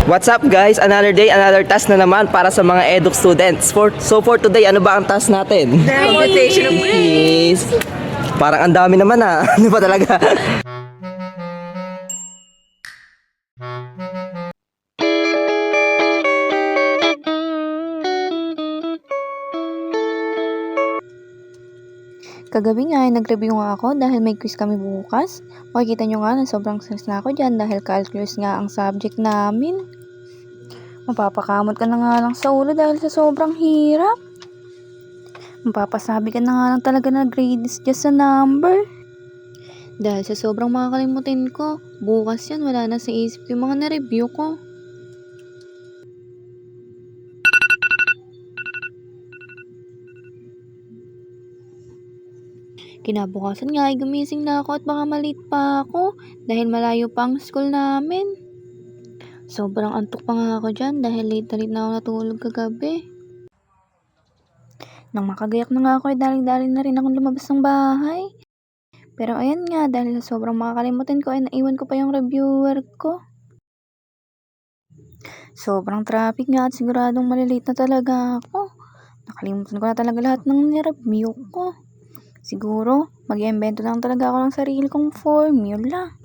What's up guys? Another day, another task na naman para sa mga eduk students. For today, ano ba ang task natin? Demonstration of grades. Yes. Parang ang dami naman ah. Ano ba talaga? Kagabi nga ay nag-review nga ako dahil may quiz kami bukas. Makikita nyo nga na sobrang stress na ako dyan dahil calculus nga ang subject namin. Mapapakamot ka na nga lang sa ulo dahil sa sobrang hirap. Mapapasabi ka na nga lang talaga na grade is just a number. Dahil sa sobrang makakalimutin ko, bukas yan wala na sa isip yung mga na-review ko. Kinabukasan nga ay gumising na ako at baka malate pa ako dahil malayo pa ang school namin. Sobrang antok pa nga ako dyan dahil late na ako natulog kagabi. Nang makagayak na nga ako ay daling-daling na rin akong lumabas ng bahay. Pero ayan nga dahil sa sobrang makakalimutin ko ay naiwan ko pa yung reviewer ko. Sobrang traffic nga at siguradong malilate na talaga ako. Nakalimutan ko na talaga lahat ng nireview ko. Siguro, mag-iimbento lang talaga ako ng sarili kong formula.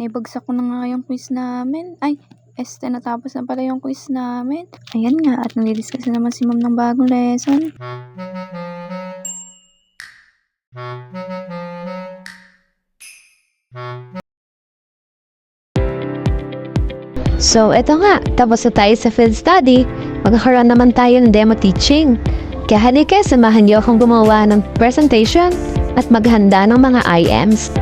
Naibagsak ko na nga yung quiz namin. Natapos na pala yung quiz namin. Ayan nga, at nalidiscuss na naman si ma'am ng bagong lesson. So, eto nga, tapos na tayo sa field study. Magkakaroon naman tayo ng demo teaching. Kaya halika, samahan niyo akong gumawa ng presentation at maghanda ng mga IMs.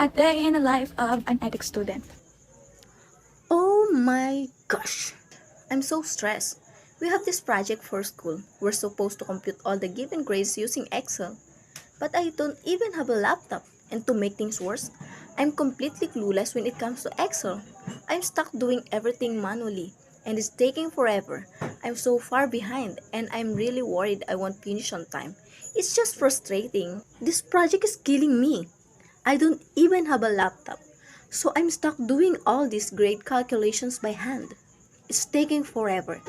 A day in the life of an ethics student. Oh my gosh, I'm so stressed. We have this project for school. We're supposed to compute all the given grades using Excel. But I don't even have a laptop. And to make things worse, I'm completely clueless when it comes to Excel. I'm stuck doing everything manually, and it's taking forever. I'm so far behind, and I'm really worried I won't finish on time. It's just frustrating. This project is killing me. I don't even have a laptop, so I'm stuck doing all these grade calculations by hand. It's taking forever.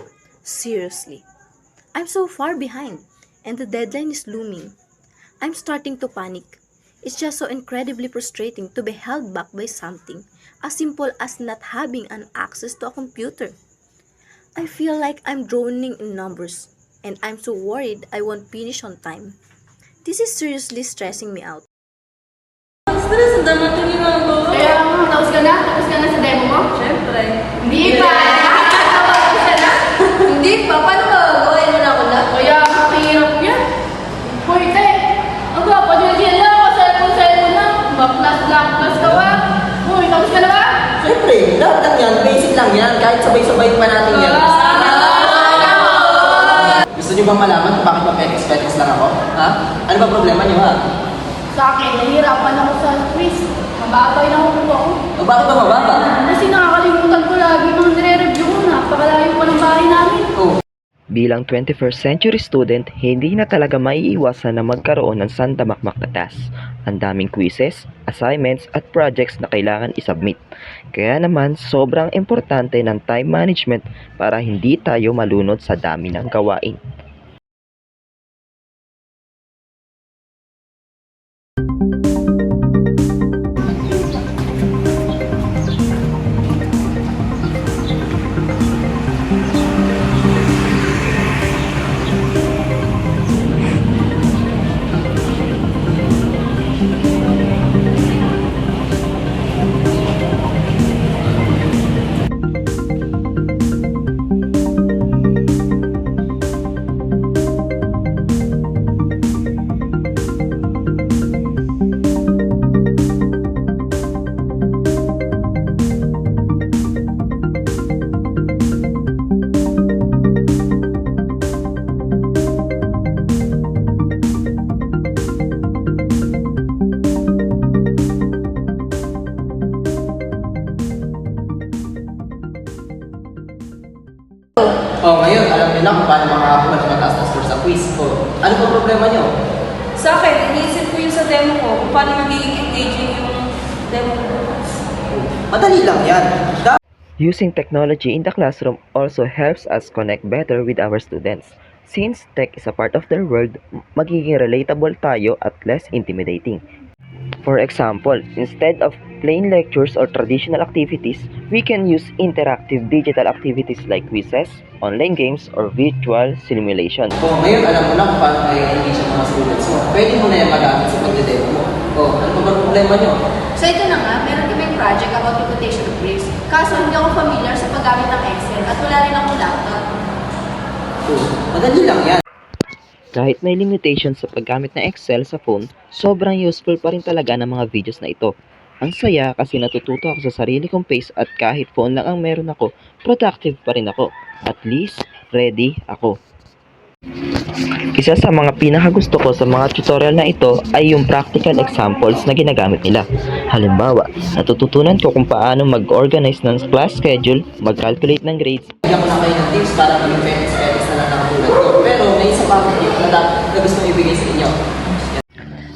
Seriously. I'm so far behind, and the deadline is looming. I'm starting to panic. It's just so incredibly frustrating to be held back by something as simple as not having an access to a computer. I feel like I'm drowning in numbers, and I'm so worried I won't finish on time. This is seriously stressing me out. Kaya tapos ka na? Tapos ka na sa demo mo? Siyempre. Hindi pa! Tapos ka na? Hindi pa? Paano ba gawin mo na ako na? Kaya mahirap yan. Pwede. Ang gapa dyan lang ako. Cellphone na. Baklas ka ba? Uy, tapos ka na ba? Siyempre, lahat lang yan, basic lang yan, kahit sabay-sabay pa natin yan. Gusto niyo bang malaman kung bakit ma-petex lang ako? Ha? Ano ba problema niyo ha? Sa akin, nahihirapan ako sa quiz. Mababay na ako ako. O bakit ba mababa? Kasi nakakalimutan ko lagi mga nire-review ko na. Napakalayo pa ng bahay namin. Bilang 21st century student, hindi na talaga maiiwasan na magkaroon ng sandamakmak na tasks. Ang daming quizzes, assignments at projects na kailangan isubmit. Kaya naman, sobrang importante ng time management para hindi tayo malunod sa dami ng gawain. Ngayon, alam niyo na kung paano makakakuha ng mataas na score sa quiz. Ano pa problema niyo? Sa akin, iniisip ko yung sa demo ko kung paano magiging engaging yung demo ko. Madali lang yan. Using technology in the classroom also helps us connect better with our students. Since tech is a part of their world, magiging relatable tayo at less intimidating. For example, instead of plain lectures or traditional activities, we can use interactive digital activities like quizzes, online games, or virtual simulations. Ngayon alam mo na kung paano i-engage ang mga students mo. Pwede mo na yan magamit sa pagdedemo mo. Ano pa ba problema nyo? So ito na nga, meron kaming project about computation of grades. Kaso hindi ako familiar sa paggamit ng Excel at wala rin akong laptop. Madali lang yan. Kahit may limitations sa paggamit ng Excel sa phone, sobrang useful pa rin talaga ng mga videos na ito. Ang saya kasi natututo ako sa sarili kong pace at kahit phone lang ang meron ako, productive pa rin ako. At least, ready ako. Isa sa mga pinakagusto ko sa mga tutorial na ito ay yung practical examples na ginagamit nila. Halimbawa, natututunan ko kung paano mag-organize ng class schedule, mag-calculate ng grades. Bigyan ko na kayo ng tips para maging better sa edits na lang nakatulad ko. Pero may isa pa akong tip na gusto ko ibigay sa inyo.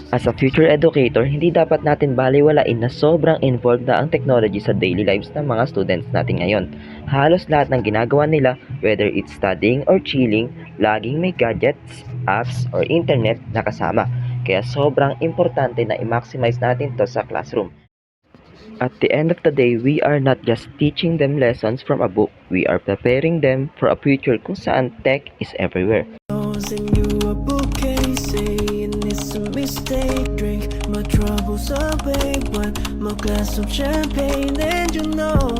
As a future educator, hindi dapat natin baliwalain na sobrang involved na ang technology sa daily lives ng mga students natin ngayon. Halos lahat ng ginagawa nila, whether it's studying or chilling, laging may gadgets, apps, or internet na kasama. Kaya sobrang importante na i-maximize natin to sa classroom. At the end of the day, we are not just teaching them lessons from a book. We are preparing them for a future kung saan tech is everywhere. Send you a bouquet, saying it's a mistake. Drink my troubles away, one more glass of champagne, and you know